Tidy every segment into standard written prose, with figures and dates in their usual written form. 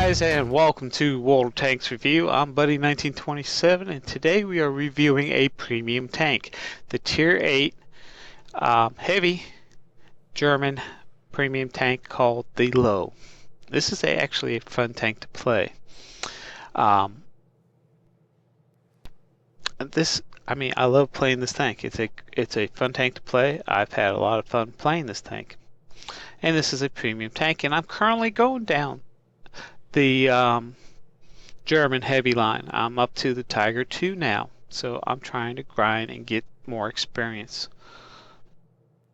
guys, and welcome to World of Tanks Review. I'm Buddy1927, and today we are reviewing a premium tank, the Tier 8 heavy German premium tank called the Lowe. This is actually a fun tank to play. I love playing this tank. It's a fun tank to play. I've had a lot of fun playing this tank, and this is a premium tank, and I'm currently going down the German heavy line. I'm up to the Tiger 2 now, so I'm trying to grind and get more experience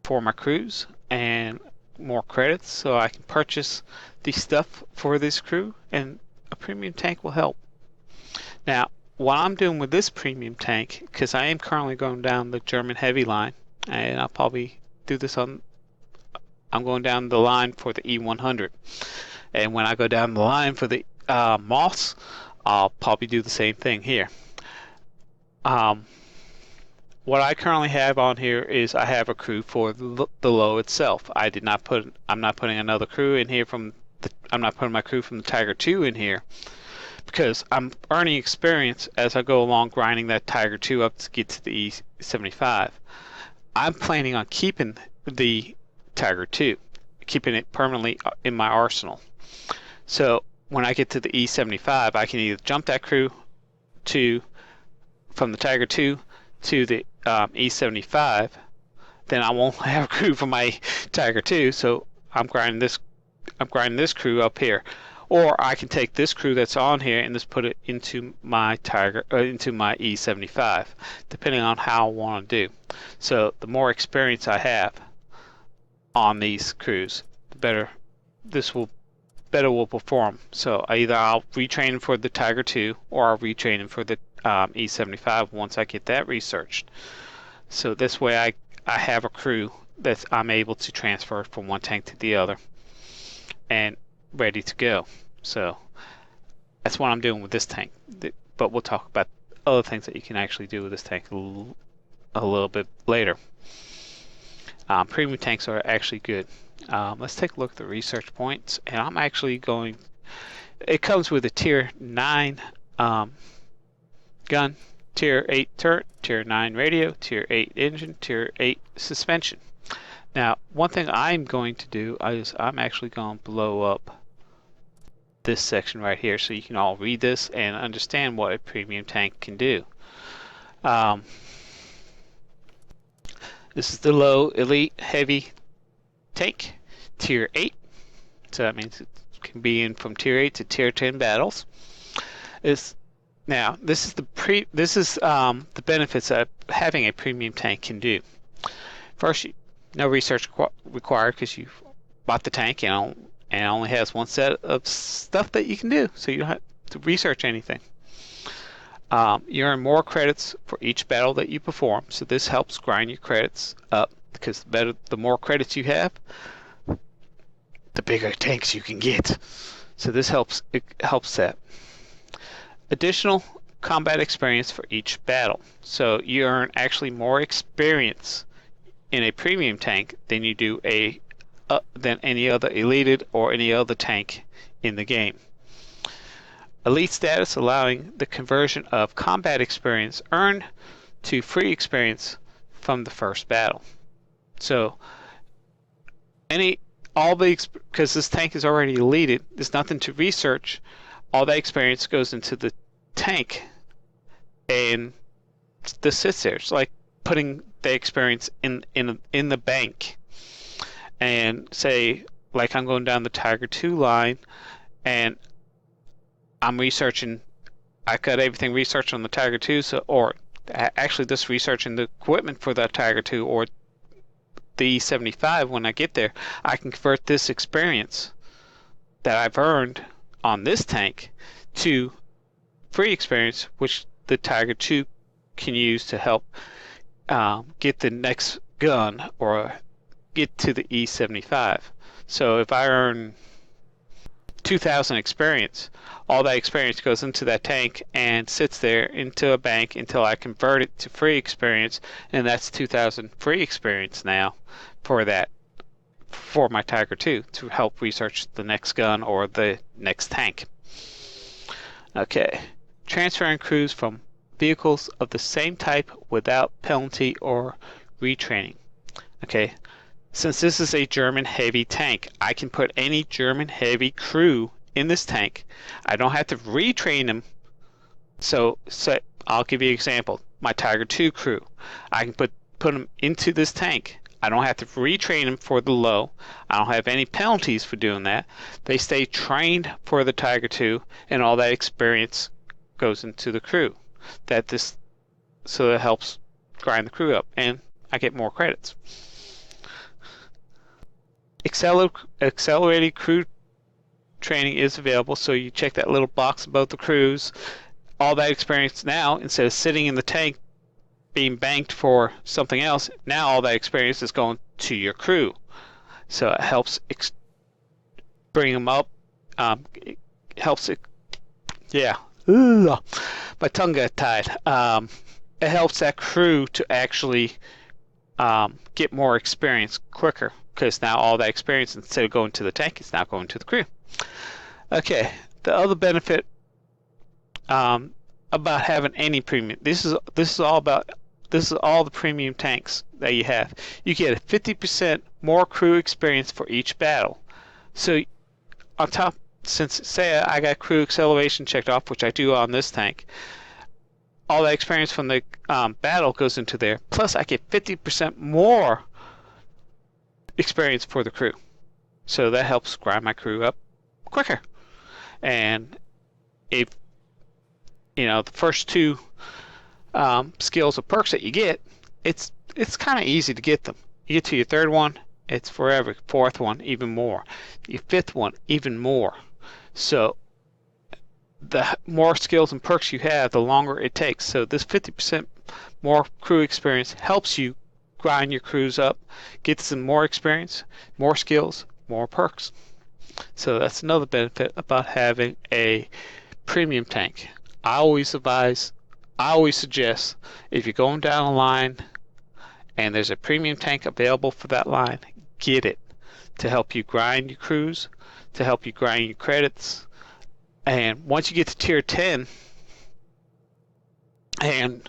for my crews and more credits so I can purchase the stuff for this crew, and a premium tank will help. Now, what I'm doing with this premium tank, because I am currently going down the German heavy line, and I'll probably do this I'm going down the line for the E100. And when I go down the line for the Moss, I'll probably do the same thing here. What I currently have on here is I have a crew for the Lowe itself. I'm not putting another crew in here I'm not putting my crew from the Tiger 2 in here because I'm earning experience as I go along grinding that Tiger 2 up to get to the E75. I'm planning on keeping the Tiger 2, keeping it permanently in my arsenal. So when I get to the E75, I can either jump that crew from the Tiger 2 to the E75. Then I won't have a crew for my Tiger 2, so I'm grinding this crew up here. Or I can take this crew that's on here and just put it into my into my E75, depending on how I want to do. So the more experience I have on these crews, the better will perform. So I'll retrain for the Tiger 2 or I'll retrain for the E75 once I get that researched. So this way I have a crew that I'm able to transfer from one tank to the other and ready to go. So that's what I'm doing with this tank. But we'll talk about other things that you can actually do with this tank a little bit later. Premium tanks are actually good. Let's take a look at the research points, and I'm actually going. It comes with a Tier 9 gun, Tier 8 turret, Tier 9 radio, Tier 8 engine, Tier 8 suspension. Now, one thing I'm going to do is I'm actually going to blow up this section right here so you can all read this and understand what a premium tank can do. This is the Lowe Elite Heavy Tank, Tier 8. So that means it can be in from Tier 8 to Tier 10 battles. This is the benefits that having a premium tank can do. First, no research required because you've bought the tank and it only has one set of stuff that you can do, so you don't have to research anything. You earn more credits for each battle that you perform, so this helps grind your credits up because the more credits you have, the bigger tanks you can get. So this helps that. Additional combat experience for each battle. So you earn actually more experience in a premium tank than you do than any other Elite or any other tank in the game. Elite status allowing the conversion of combat experience earned to free experience from the first battle. So because this tank is already elite, there's nothing to research. All that experience goes into the tank and this sits there. It's like putting the experience in the bank. And say, like I'm going down the Tiger 2 line and I'm researching, I got everything researched on the Tiger 2, or actually just researching the equipment for that Tiger 2 or the E75. When I get there, I can convert this experience that I've earned on this tank to free experience, which the Tiger 2 can use to help get the next gun or get to the E75. So if I earn 2,000 experience, all that experience goes into that tank and sits there into a bank until I convert it to free experience, and that's 2,000 free experience now for my Tiger 2 to help research the next gun or the next tank. Okay. Transferring crews from vehicles of the same type without penalty or retraining. Okay. Since this is a German heavy tank, I can put any German heavy crew in this tank. I don't have to retrain them. So I'll give you an example. My Tiger II crew, I can put them into this tank. I don't have to retrain them for the Lowe. I don't have any penalties for doing that. They stay trained for the Tiger II, and all that experience goes into the crew. So that helps grind the crew up, and I get more credits. Accelerated crew training is available, so you check that little box above the crews. All that experience now, instead of sitting in the tank being banked for something else, now all that experience is going to your crew. So it helps bring them up. It helps it, yeah. Ugh, my tongue got tied. It helps that crew to actually get more experience quicker, because now all that experience, instead of going to the tank, it's now going to the crew. Okay, the other benefit about having any premium. This is all the premium tanks that you have. You get a 50% more crew experience for each battle. So on top, since say I got crew acceleration checked off, which I do on this tank, all that experience from the battle goes into there. Plus, I get 50% more experience for the crew. So that helps grind my crew up quicker. And if the first two skills or perks that you get, it's kind of easy to get them. You get to your third one, it's forever. Fourth one, even more. Your fifth one, even more. So the more skills and perks you have, the longer it takes. So this 50% more crew experience helps you grind your crews up, get some more experience, more skills, more perks. So that's another benefit about having a premium tank. I always suggest, if you're going down a line and there's a premium tank available for that line, get it to help you grind your crews, to help you grind your credits. And once you get to tier 10 and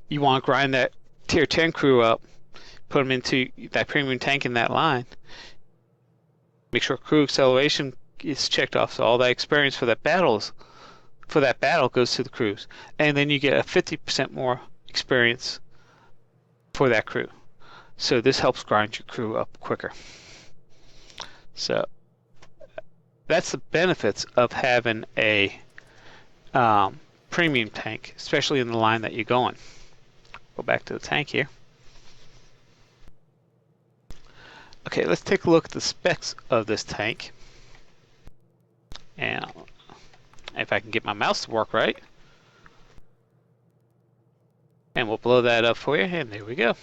you want to grind that tier 10 crew up, put them into that premium tank in that line, make sure crew acceleration is checked off, so all that experience for that battle goes to the crews, and then you get a 50% more experience for that crew. So this helps grind your crew up quicker. So that's the benefits of having a premium tank, especially in the line that you're going. Go back to the tank here. Okay, let's take a look at the specs of this tank. And if I can get my mouse to work right. And we'll blow that up for you, and there we go.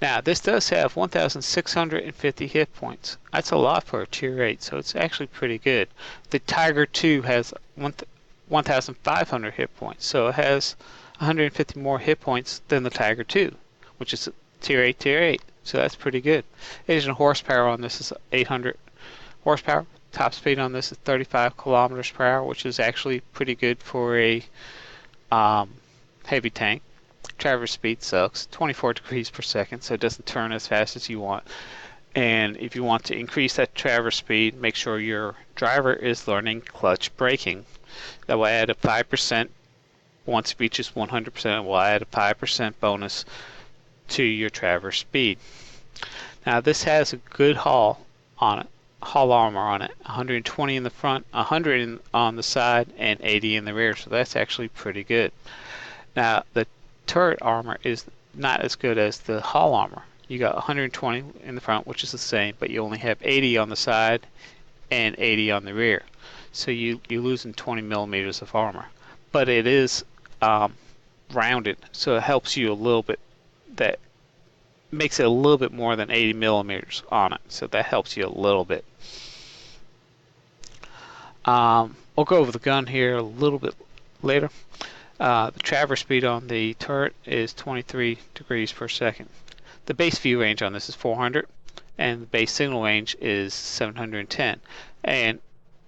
Now, this does have 1,650 hit points. That's a lot for a tier 8, so it's actually pretty good. The Tiger II has 1,500 hit points, so it has 150 more hit points than the Tiger II, which is tier 8. So that's pretty good. Engine horsepower on this is 800 horsepower. Top speed on this is 35 kilometers per hour, which is actually pretty good for a heavy tank. Traverse speed sucks, 24 degrees per second, so it doesn't turn as fast as you want. And if you want to increase that traverse speed, make sure your driver is learning clutch braking. That will add a 5%. Once it reaches 100%, it will add a 5% bonus to your traverse speed. Now this has a good hull on it, hull armor on it, 120 in the front, 100 on the side, and 80 in the rear, so that's actually pretty good. Now the turret armor is not as good as the hull armor. You got 120 in the front, which is the same, but you only have 80 on the side and 80 on the rear. So you're losing 20 millimeters of armor. But it is rounded, so it helps you a little bit. That makes it a little bit more than 80 millimeters on it, so that helps you a little bit. We'll go over the gun here a little bit later. The traverse speed on the turret is 23 degrees per second. The base view range on this is 400, and the base signal range is 710. And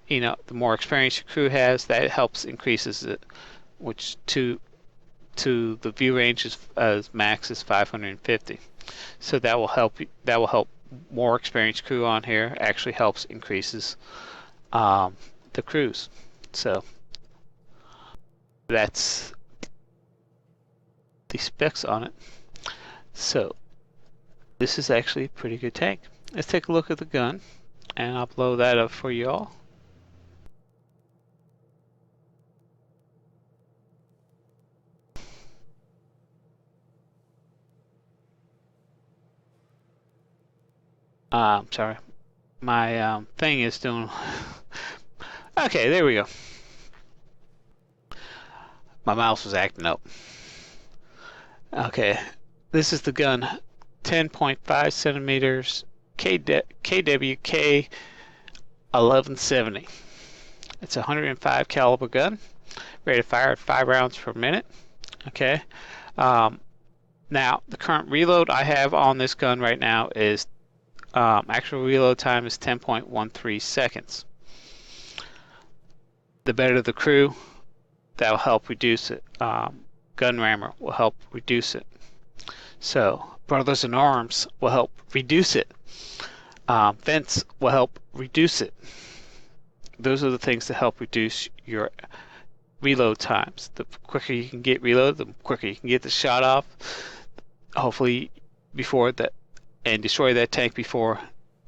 the more experience your crew has, that helps increases it, which to the view range is as max is 550. So that will help you. That will help more experienced crew on here. Actually helps increases the cruise. So that's the specs on it. So this is actually a pretty good tank. Let's take a look at the gun, and I'll blow that up for you all. Sorry, my thing is doing. Okay, there we go. My mouse was acting up. Okay, this is the gun, 10.5 centimeters, KWK 1170. It's a 105 caliber gun, ready to fire at 5 rounds per minute. Okay. Now the current reload I have on this gun right now is actual reload time is 10.13 seconds. The better the crew, that will help reduce it. Gun rammer will help reduce it. So brothers in arms will help reduce it. Vents will help reduce it. Those are the things that help reduce your reload times. The quicker you can get reload, the quicker you can get the shot off. Hopefully before that, and destroy that tank before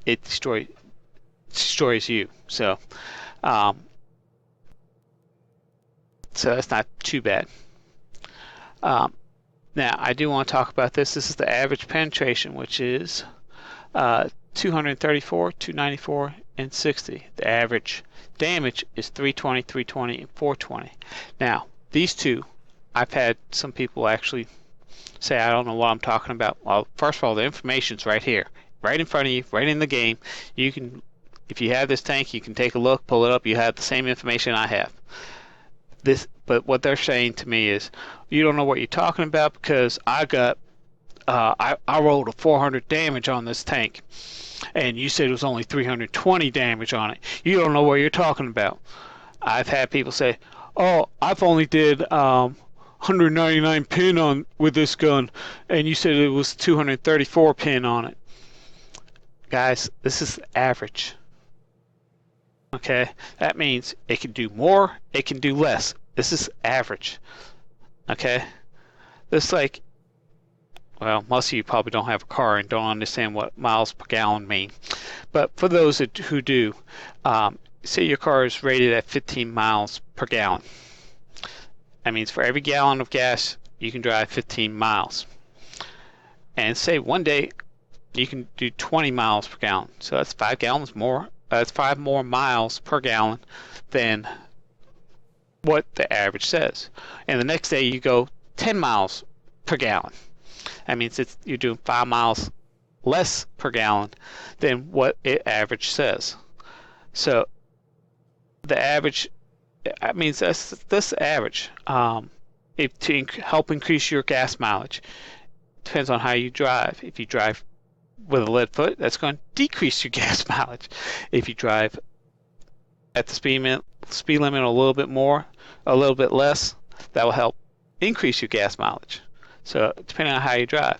it destroys you. So that's not too bad. Now I do want to talk about this. This is the average penetration, which is 234, 294, and 60. The average damage is 320, 320, and 420. Now these two, I've had some people actually say I don't know what I'm talking about. Well, first of all, the information's right here, right in front of you, right in the game. You can, if you have this tank, you can take a look, pull it up. You have the same information I have. But what they're saying to me is, you don't know what you're talking about because I got, I rolled a 400 damage on this tank, and you said it was only 320 damage on it. You don't know what you're talking about. I've had people say, oh, I've only did 199 pin on with this gun, and you said it was 234 pin on it. Guys, this is average. Okay, that means it can do more, it can do less. This is average. Okay, this like, well, most of you probably don't have a car and don't understand what miles per gallon mean. But for those who do, say your car is rated at 15 miles per gallon. That means for every gallon of gas, you can drive 15 miles. And say one day you can do 20 miles per gallon. So that's 5 gallons more. That's 5 more miles per gallon than what the average says. And the next day you go 10 miles per gallon. That means you're doing 5 miles less per gallon than what it average says. So the average, that means that's average. To help increase your gas mileage, depends on how you drive. If you drive with a lead foot, that's going to decrease your gas mileage. If you drive at the speed limit a little bit more, a little bit less, that will help increase your gas mileage. So depending on how you drive.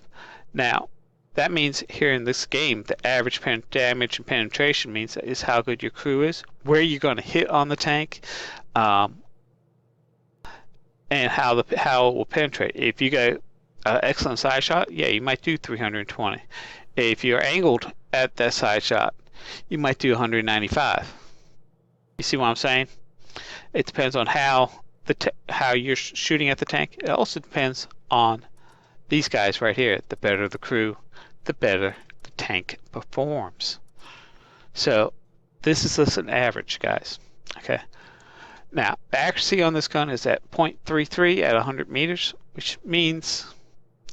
Now, that means here in this game, the average damage and penetration means is how good your crew is, where you're going to hit on the tank, and how it will penetrate. If you got an excellent side shot, yeah, you might do 320. If you're angled at that side shot, you might do 195. You see what I'm saying? It depends on how you're shooting at the tank. It also depends on these guys right here. The better the crew, the better the tank performs. So this is just an average, guys. Okay. Now the accuracy on this gun is at 0.33 at 100 meters, which means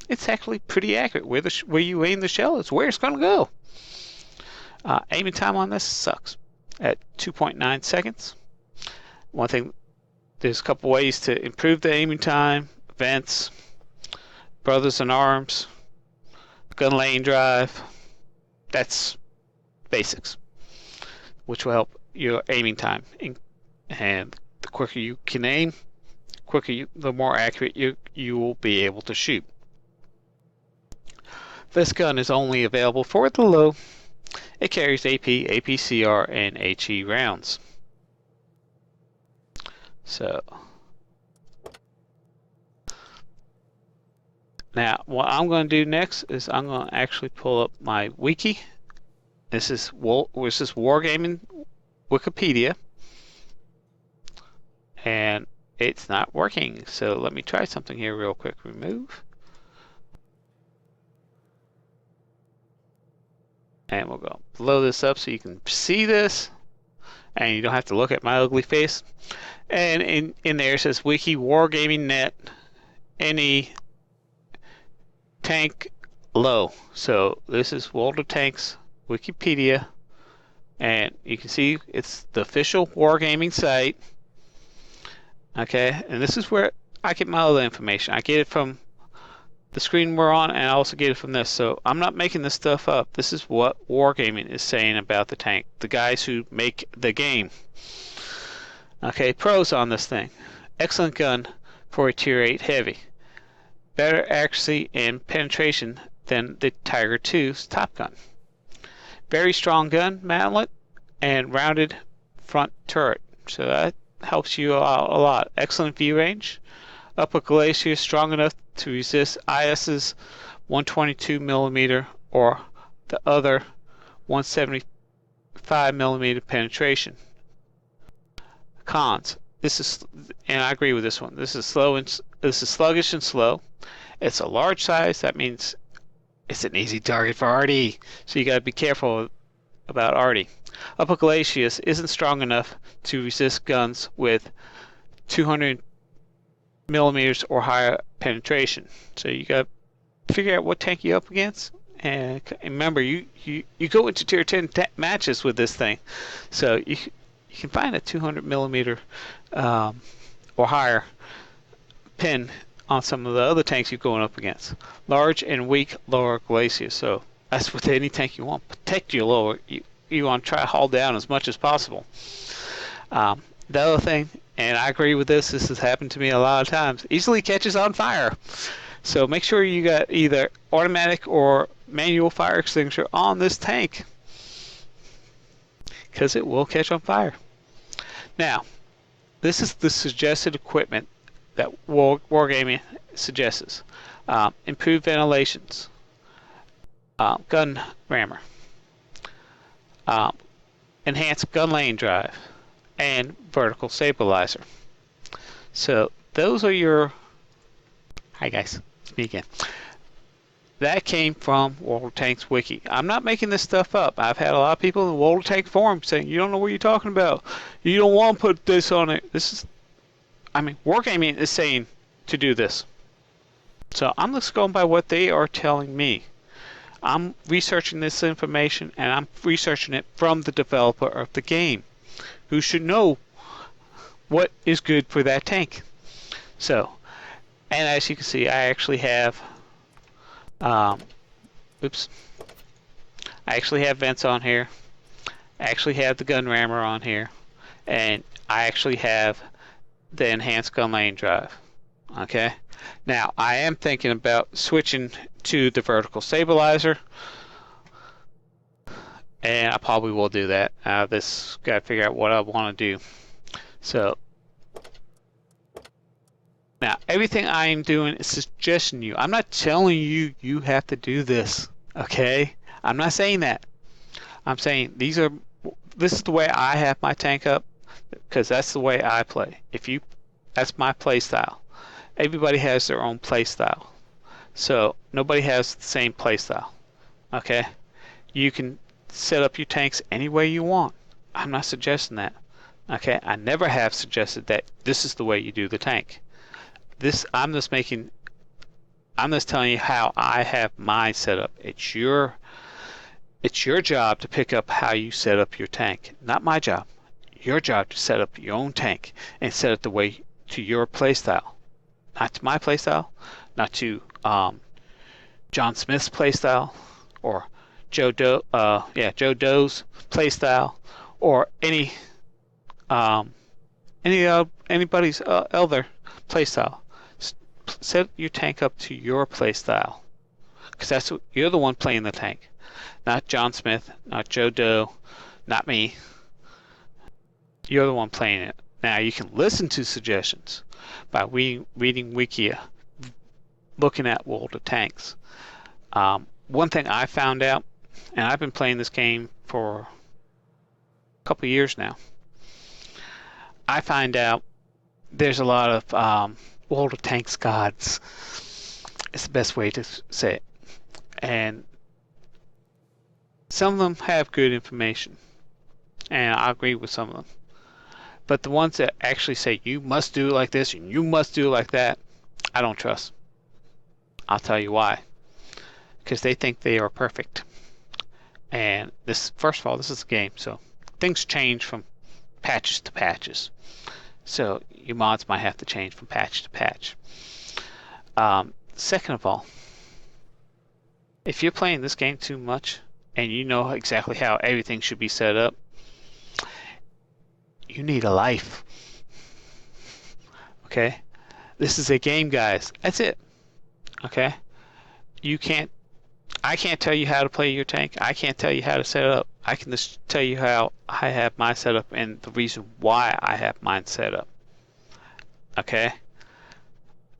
it's actually pretty accurate. Where you aim the shell is where it's going to go. Aiming time on this sucks at 2.9 seconds. One thing, there's a couple ways to improve the aiming time. Vents, brothers in arms, gun lane drive. That's basics, which will help your aiming time, and the quicker you can aim, the more accurate you will be able to shoot. This gun is only available for the Lowe. It carries AP, APCR, and HE rounds. So now what I'm going to do next is I'm going to actually pull up my wiki. This is Wargaming Wikipedia, and it's not working. So let me try something here real quick. Remove. And we'll go blow this up so you can see this, and you don't have to look at my ugly face. And in there it says Wiki Wargaming Net any tank Lowe. So this is World of Tanks Wikipedia, and you can see it's the official Wargaming site. Okay, and this is where I get my other information. I get it from the screen we're on, and I also get it from this. So I'm not making this stuff up. This is what Wargaming is saying about the tank. The guys who make the game. Okay, pros on this thing. Excellent gun for a Tier 8 heavy. Better accuracy and penetration than the Tiger II's Top Gun. Very strong gun mantlet and rounded front turret. So that helps you out a lot. Excellent view range. Upper glacier strong enough to resist IS's 122mm or the other 175mm penetration. Cons. This is, and I agree with this one. This is sluggish and slow. It's a large size. That means it's an easy target for RD. So you got to be careful about RD. Upper glacius isn't strong enough to resist guns with 200mm or higher penetration. So you got to figure out what tank you're up against. And remember, you go into tier 10 matches with this thing. So you can find a 200mm or higher pin on some of the other tanks you're going up against. Large and weak lower glaciers. So that's with any tank you want. Protect your lower. You want to try to haul down as much as possible. The other thing, and I agree with this has happened to me a lot of times, easily catches on fire. So make sure you got either automatic or manual fire extinguisher on this tank, because it will catch on fire. Now, this is the suggested equipment that Wargaming suggests. Improved ventilations, gun rammer, enhanced gun lane drive, and vertical stabilizer. So those are your... Hi guys, it's me again. That came from World of Tanks Wiki. I'm not making this stuff up. I've had a lot of people in the World of Tanks forum saying, you don't know what you're talking about. You don't want to put this on it. Wargaming is saying to do this. So I'm just going by what they are telling me. I'm researching this information, and I'm researching it from the developer of the game, who should know what is good for that tank. So, and as you can see, I actually have I actually have vents on here. I actually have the gun rammer on here, and I actually have the enhanced gun lane drive. Okay, now I am thinking about switching to the vertical stabilizer, and I probably will do that. This got to figure out what I want to do. So now, everything I am doing is suggesting you. I'm not telling you you have to do this, okay? I'm not saying that. I'm saying this is the way I have my tank up, because that's the way I play. That's my play style. Everybody has their own play style. So, nobody has the same play style, okay? You can set up your tanks any way you want. I'm not suggesting that, okay? I never have suggested that this is the way you do the tank. I'm just telling you how I have mine set up. It's your job to pick up how you set up your tank. Not my job. Your job to set up your own tank and set it the way to your playstyle. Not to my playstyle, not to John Smith's playstyle, or Joe Doe's playstyle, or anybody's other playstyle. Set your tank up to your playstyle, because you're the one playing the tank, not John Smith, not Joe Doe, not me. You're the one playing it. Now you can listen to suggestions by reading Wiki, looking at World of Tanks. One thing I found out, and I've been playing this game for a couple of years now, I find out there's a lot of World of Tanks gods. It's the best way to say it. And some of them have good information, and I agree with some of them. But the ones that actually say you must do it like this and you must do it like that, I don't trust. I'll tell you why. Because they think they are perfect. And this, first of all, this is a game, so things change from patches to patches. So your mods might have to change from patch to patch. Second of all, if you're playing this game too much and you know exactly how everything should be set up, you need a life. Okay? This is a game, guys. That's it. Okay? I can't tell you how to play your tank. I can't tell you how to set it up. I can just tell you how I have mine set up and the reason why I have mine set up. Okay?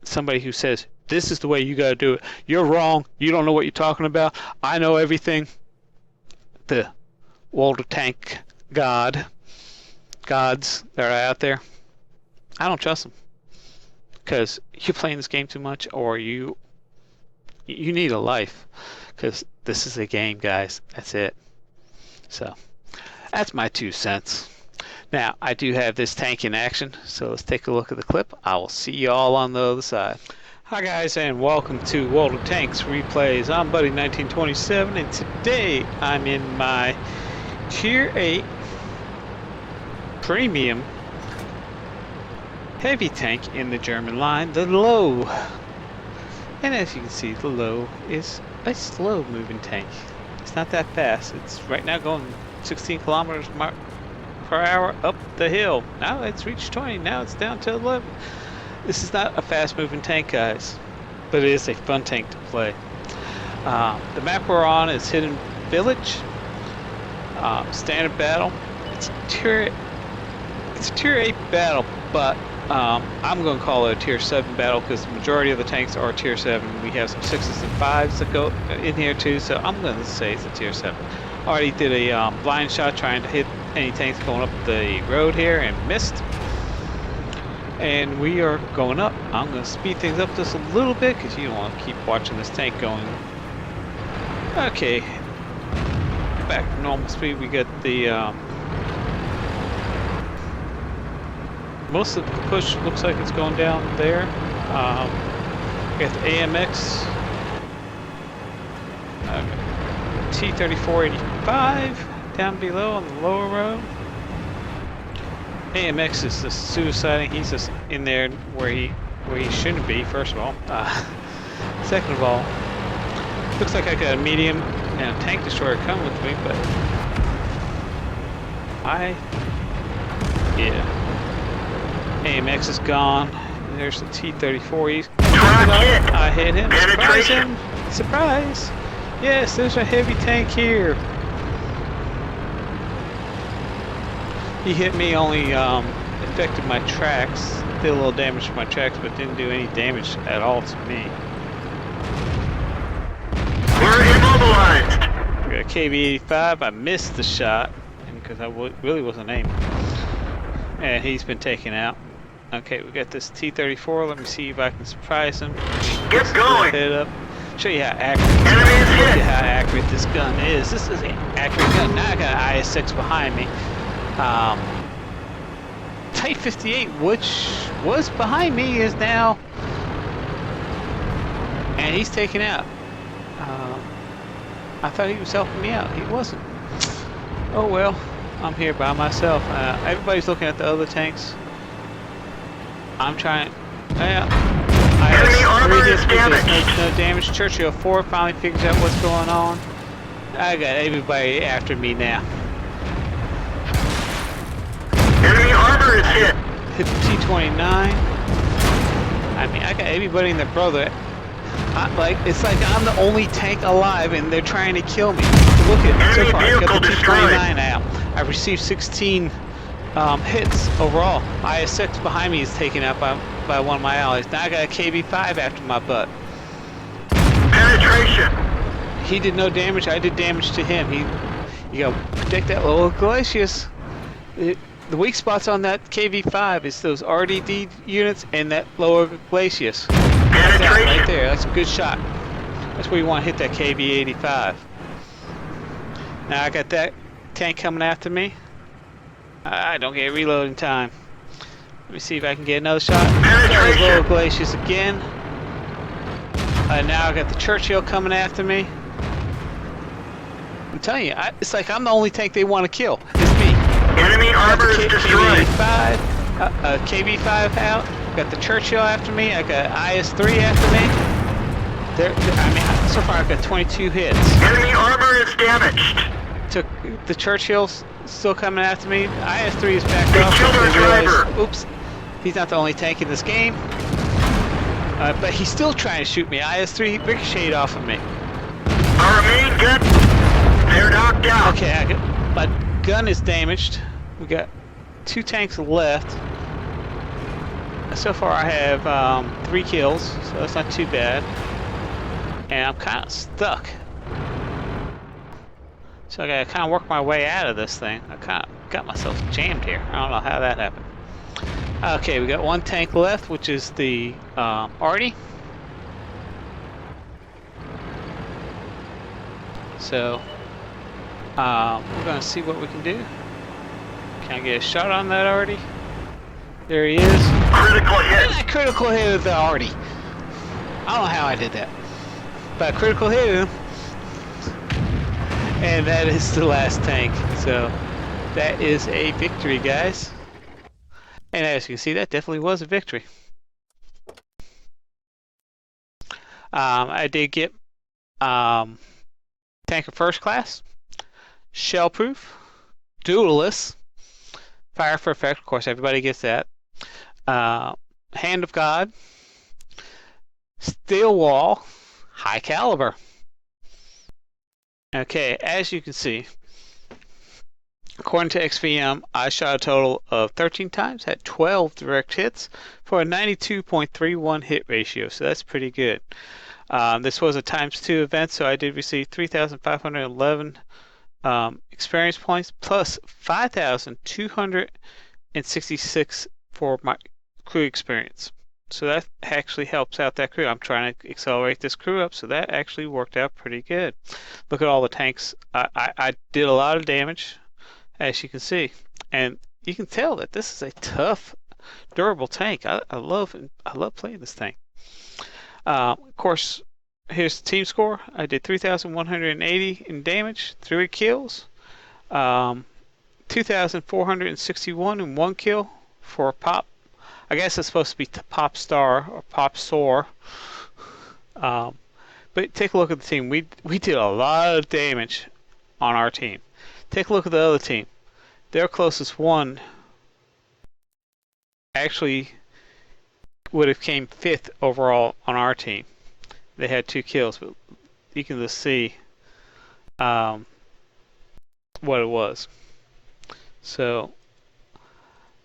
Somebody who says, this is the way you gotta do it. You're wrong. You don't know what you're talking about. I know everything. The World of Tank gods that are out there, I don't trust them. Because you're playing this game too much, or you need a life. Because this is a game, guys. That's it. So, that's my 2 cents. Now, I do have this tank in action, so let's take a look at the clip. I will see you all on the other side. Hi guys, and welcome to World of Tanks Replays. I'm Buddy1927, and today I'm in my Tier 8 Premium Heavy tank in the German line, the Lowe. And as you can see, the Lowe is a slow moving tank. It's not that fast. It's right now going 16 kilometers per hour up the hill. Now it's reached 20. Now it's down to 11. This is not a fast moving tank, guys, but it is a fun tank to play. The map we're on is Hidden Village. Standard battle. It's a tier 8 battle, but I'm going to call it a Tier 7 battle because the majority of the tanks are Tier 7. We have some 6s and 5s that go in here too, so I'm going to say it's a Tier 7. Already did a blind shot trying to hit any tanks going up the road here and missed. And we are going up. I'm going to speed things up just a little bit because you don't want to keep watching this tank going. Okay, back to normal speed. We got the most of the push looks like it's going down there. We got the AMX T-3485 down below on the lower road. AMX is just suiciding. He's just in there where he shouldn't be. First of all, second of all, looks like I got a medium and a tank destroyer coming with me, but AMX is gone. There's the T-34. He's I hit him. Surprise him! Surprise! Yes, there's a heavy tank here. He hit me, only affected my tracks, did a little damage to my tracks, but didn't do any damage at all to me. We're immobilized! We got a KB-85, I missed the shot, because I really wasn't aiming. And he's been taken out. Okay, we got this T-34, let me see if I can surprise him. Get going! Head up. Show you how accurate this gun is. This is an accurate gun. Now I got an IS-6 behind me. Type 58, which was behind me, is now, and he's taken out. I thought he was helping me out. He wasn't. Oh well, I'm here by myself. Everybody's looking at the other tanks. I'm trying. Enemy armor is damaged. No damage. Churchill 4 finally figures out what's going on. I got everybody after me now. hit. Hit the T-29. I mean, I got everybody and their brother. It's like I'm the only tank alive, and they're trying to kill me. Look at so Enemy far. I got vehicle the destroyed. T-29 out. I've received 16 hits overall. IS-6 behind me is taken out by one of my allies. Now I got a KV-5 after my butt. Penetration. He did no damage. I did damage to him. You gotta protect that Lowe glacius. The weak spots on that KV-5 is those RDD units and that lower glacius. Like that, right there. That's a good shot. That's where you want to hit that KV-85. Now I got that tank coming after me. I don't get reloading time. Let me see if I can get another shot. Got his lower glacius again. Now I got the Churchill coming after me. I'm telling you, it's like I'm the only tank they want to kill. It's me. Enemy armor is destroyed. KV-5 out. Got the Churchill after me. I got IS-3 after me. I mean, so far I've got 22 hits. Enemy armor is damaged. Took the Churchill's still coming after me. IS-3 is backed They up. killed our driver. Oops, he's not the only tank in this game. But he's still trying to shoot me. IS-3 ricocheted off of me. Our main gun, they're knocked out. Okay, my gun is damaged. We got 2 tanks left. So far I have 3 kills, so that's not too bad. And I'm kind of stuck. So I gotta kind of work my way out of this thing. I kind of got myself jammed here. I don't know how that happened. Okay, we got 1 tank left, which is the Artie. So we're gonna see what we can do. Can I get a shot on that Artie? There he is. Critical hit. And I critical hit the Artie. I don't know how I did that, but I critical hit him. And that is the last tank. So that is a victory, guys. And as you can see, that definitely was a victory. I did get Tanker First Class, Shell Proof, Duelist, Fire for Effect, of course everybody gets that, Hand of God, Steel Wall, High Caliber. Okay, as you can see, according to XVM, I shot a total of 13 times, had 12 direct hits for a 92.31 hit ratio, so that's pretty good. This was a ×2 event, so I did receive 3,511 experience points plus 5,266 for my crew experience. So that actually helps out that crew. I'm trying to accelerate this crew up, so that actually worked out pretty good. Look at all the tanks. I did a lot of damage, as you can see, and you can tell that this is a tough, durable tank. I love playing this tank. Of course, here's the team score. I did 3,180 in damage, 3 kills, 2,461 in 1 kill for a pop. I guess it's supposed to be Pop Star or Pop Soar. But take a look at the team. We did a lot of damage on our team. Take a look at the other team. Their closest one actually would have came 5th overall on our team. They had 2 kills, but you can just see what it was. So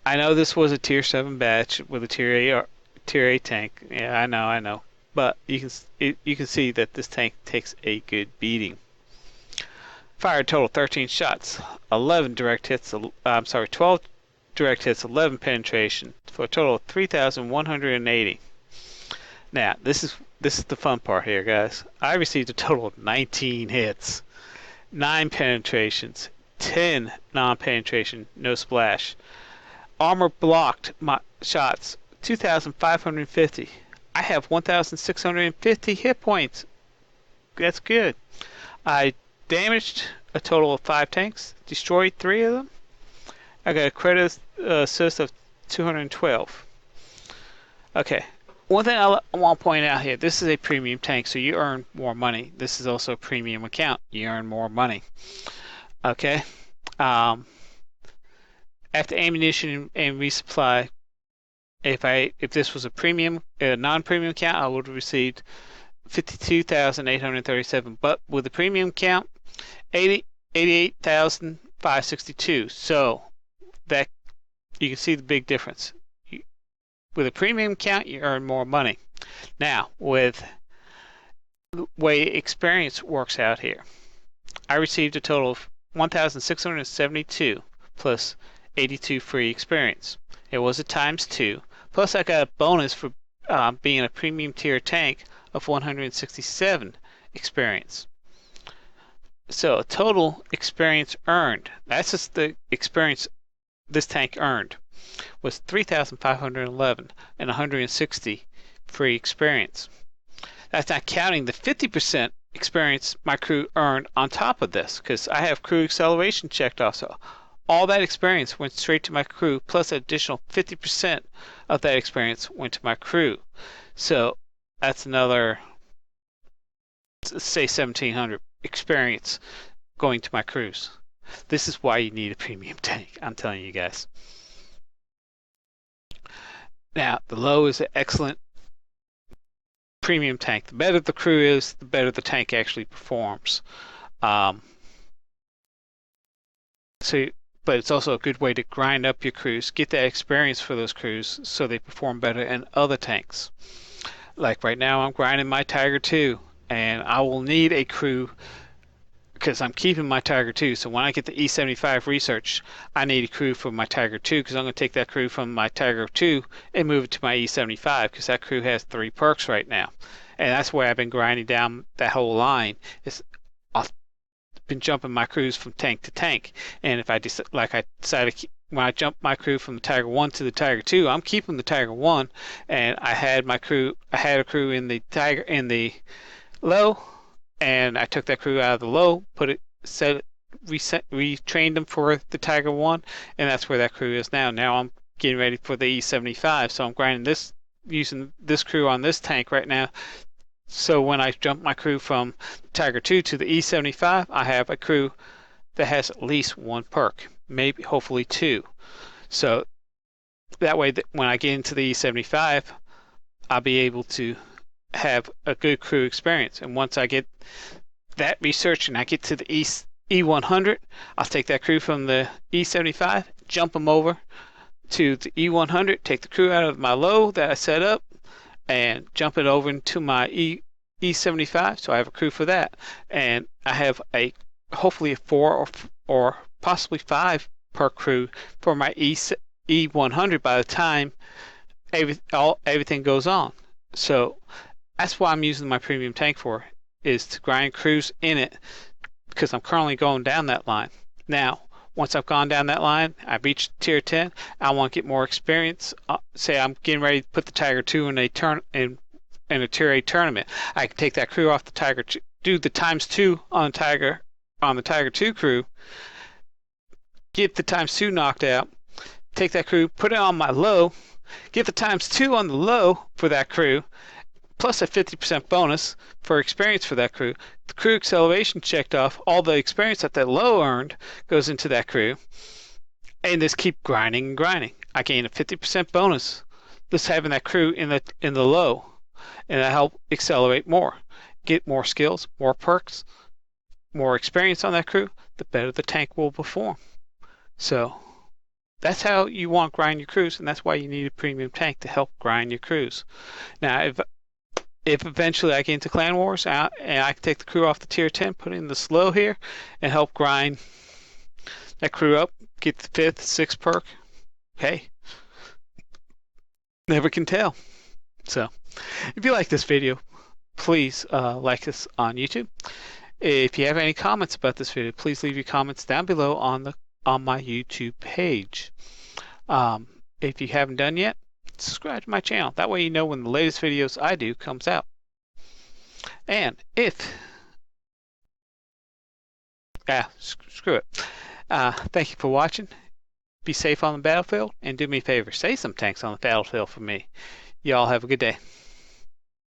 I know this was a tier 7 batch with a tier 8 tank. Yeah, I know. But you can see that this tank takes a good beating. Fired total 13 shots, 11 direct hits. 12 direct hits, 11 penetration for a total of 3,180. Now this is the fun part here, guys. I received a total of 19 hits, 9 penetrations, 10 non-penetration, no splash. Armor blocked my shots, 2,550. I have 1,650 hit points. That's good. I damaged a total of 5 tanks, destroyed 3 of them. I got a credit assist of 212. Okay. One thing I want to point out here, this is a premium tank, so you earn more money. This is also a premium account. You earn more money. Okay. After ammunition and resupply, if this was a non-premium count, I would have received 52,837. But with the premium count, 88,562. So that you can see the big difference. With a premium count, you earn more money. Now, with the way experience works out here, I received a total of 1,672 plus 82 free experience. It was a ×2. Plus, I got a bonus for being a premium tier tank of 167 experience. So, total experience earned, that's just the experience this tank earned, was 3,511 and 160 free experience. That's not counting the 50% experience my crew earned on top of this, because I have crew acceleration checked also. All that experience went straight to my crew, plus an additional 50% of that experience went to my crew. So that's another, say, 1,700 experience going to my crews. This is why you need a premium tank, I'm telling you guys. Now, the Lowe is an excellent premium tank. The better the crew is, the better the tank actually performs. But it's also a good way to grind up your crews, get that experience for those crews so they perform better in other tanks. Like right now, I'm grinding my Tiger 2, and I will need a crew because I'm keeping my Tiger 2. So when I get the E75 research, I need a crew for my Tiger 2 because I'm going to take that crew from my Tiger 2 and move it to my E75 because that crew has 3 perks right now. And that's why I've been grinding down that whole line. I've been jumping my crews from tank to tank. And if I decided when I jump my crew from the Tiger 1 to the Tiger 2, I'm keeping the Tiger 1. And I had a crew in the Lowe, and I took that crew out of the Lowe, retrained them for the Tiger 1, and that's where that crew is now. Now I'm getting ready for the E75, so I'm grinding using this crew on this tank right now. So when I jump my crew from Tiger 2 to the E75, I have a crew that has at least 1 perk, maybe hopefully 2. So that way, when I get into the E75, I'll be able to have a good crew experience. And once I get that research and I get to the E100, I'll take that crew from the E75, jump them over to the E100, take the crew out of my Lowe that I set up, and jump it over into my E75. So I have a crew for that, and I have hopefully a 4 or possibly 5 per crew for my E100 by the time everything goes on. So that's why I'm using my premium tank for, is to grind crews in it, because I'm currently going down that line. Now, once I've gone down that line, I've reached tier 10, I want to get more experience. Say I'm getting ready to put the Tiger 2 in a tier 8 tournament. I can take that crew off the Tiger 2, do the ×2 on the Tiger 2 crew, get the ×2 knocked out, take that crew, put it on my Lowe, get the ×2 on the Lowe for that crew, plus a 50% bonus for experience for that crew. The crew acceleration checked off, all the experience that Lowe earned goes into that crew, and just keep grinding and grinding. I gain a 50% bonus just having that crew in the Lowe, and I help accelerate more, get more skills, more perks, more experience on that crew. The better the tank will perform. So that's how you want to grind your crews, and that's why you need a premium tank to help grind your crews. Now, if eventually I get into Clan Wars and I can take the crew off the tier 10, put in the slow here, and help grind that crew up, get the 5th, 6th perk, hey, never can tell. So if you like this video, please like us on YouTube. If you have any comments about this video, please leave your comments down below on my YouTube page. If you haven't done yet, subscribe to my channel. That way you know when the latest videos I do comes out. And screw it. Thank you for watching. Be safe on the battlefield, and do me a favor, save some tanks on the battlefield for me. Y'all have a good day.